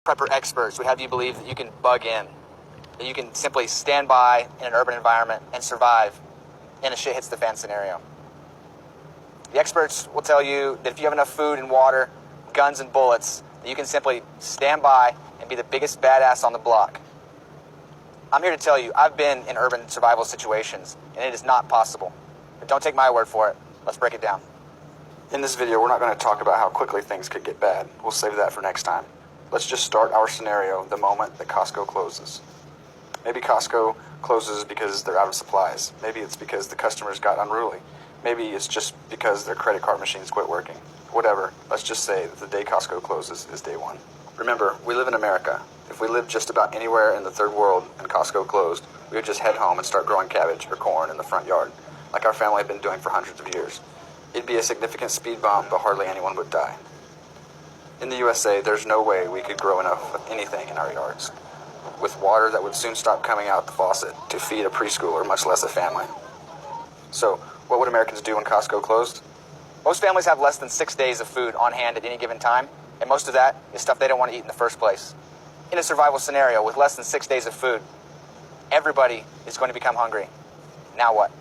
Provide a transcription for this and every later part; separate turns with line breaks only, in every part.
prepper experts would have you believe that you can bug in, that you can simply stand by in an urban environment and survive in a shit hits the fan scenario. The experts will tell you that if you have enough food and water, guns and bullets, that you can simply stand by and be the biggest badass on the block. I'm here to tell you, I've been in urban survival situations, and it is not possible. But don't take my word for it. Let's break it down.
In this video, we're not going to talk about how quickly things could get bad. We'll save that for next time. Let's just start our scenario the moment that Costco closes. Maybe Costco closes because they're out of supplies. Maybe it's because the customers got unruly. Maybe it's just because their credit card machines quit working. Whatever, let's just say that the day Costco closes is day one. Remember, we live in America. If we lived just about anywhere in the third world and Costco closed, we would just head home and start growing cabbage or corn in the front yard, like our family had been doing for hundreds of years. It'd be a significant speed bump, but hardly anyone would die. In the USA, there's no way we could grow enough of anything in our yards, with water that would soon stop coming out the faucet to feed a preschooler, much less a family. So, what would Americans do when Costco closed?
Most families have less than 6 days of food on hand at any given time, and most of that is stuff they don't want to eat in the first place. In a survival scenario with less than 6 days of food, everybody is going to become hungry. Now what?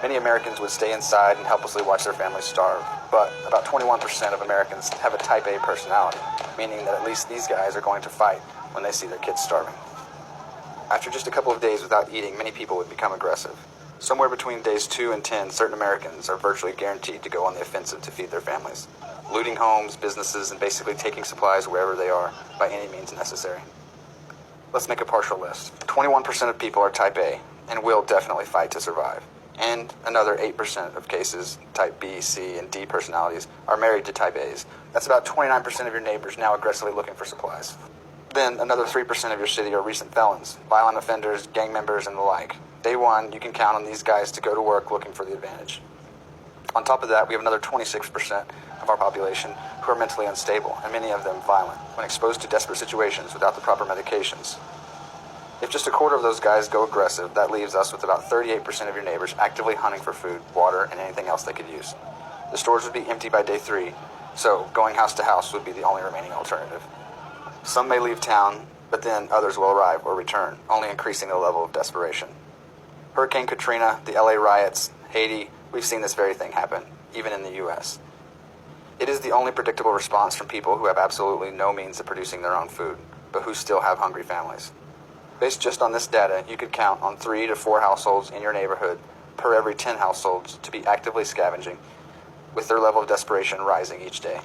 Many Americans would stay inside and helplessly watch their families starve, but about 21% of Americans have a type A personality, meaning that at least these guys are going to fight when they see their kids starving. After just a couple of days without eating, many people would become aggressive. Somewhere between days 2 and 10, certain Americans are virtually guaranteed to go on the offensive to feed their families, looting homes, businesses, and basically taking supplies wherever they are by any means necessary. Let's make a partial list. 21% of people are type A and will definitely fight to survive. And another 8% of cases, type B, C, and D personalities, are married to type A's. That's about 29% of your neighbors now aggressively looking for supplies. Then another 3% of your city are recent felons, violent offenders, gang members, and the like. Day one, you can count on these guys to go to work looking for the advantage. On top of that, we have another 26% of our population who are mentally unstable, and many of them violent, when exposed to desperate situations without the proper medications. If just a quarter of those guys go aggressive, that leaves us with about 38% of your neighbors actively hunting for food, water, and anything else they could use. The stores would be empty by day 3, so going house to house would be the only remaining alternative. Some may leave town, but then others will arrive or return, only increasing the level of desperation. Hurricane Katrina, the LA riots, Haiti, we've seen this very thing happen, even in the US. It is the only predictable response from people who have absolutely no means of producing their own food, but who still have hungry families. Based just on this data, you could count on 3 to 4 households in your neighborhood per every 10 households to be actively scavenging, with their level of desperation rising each day.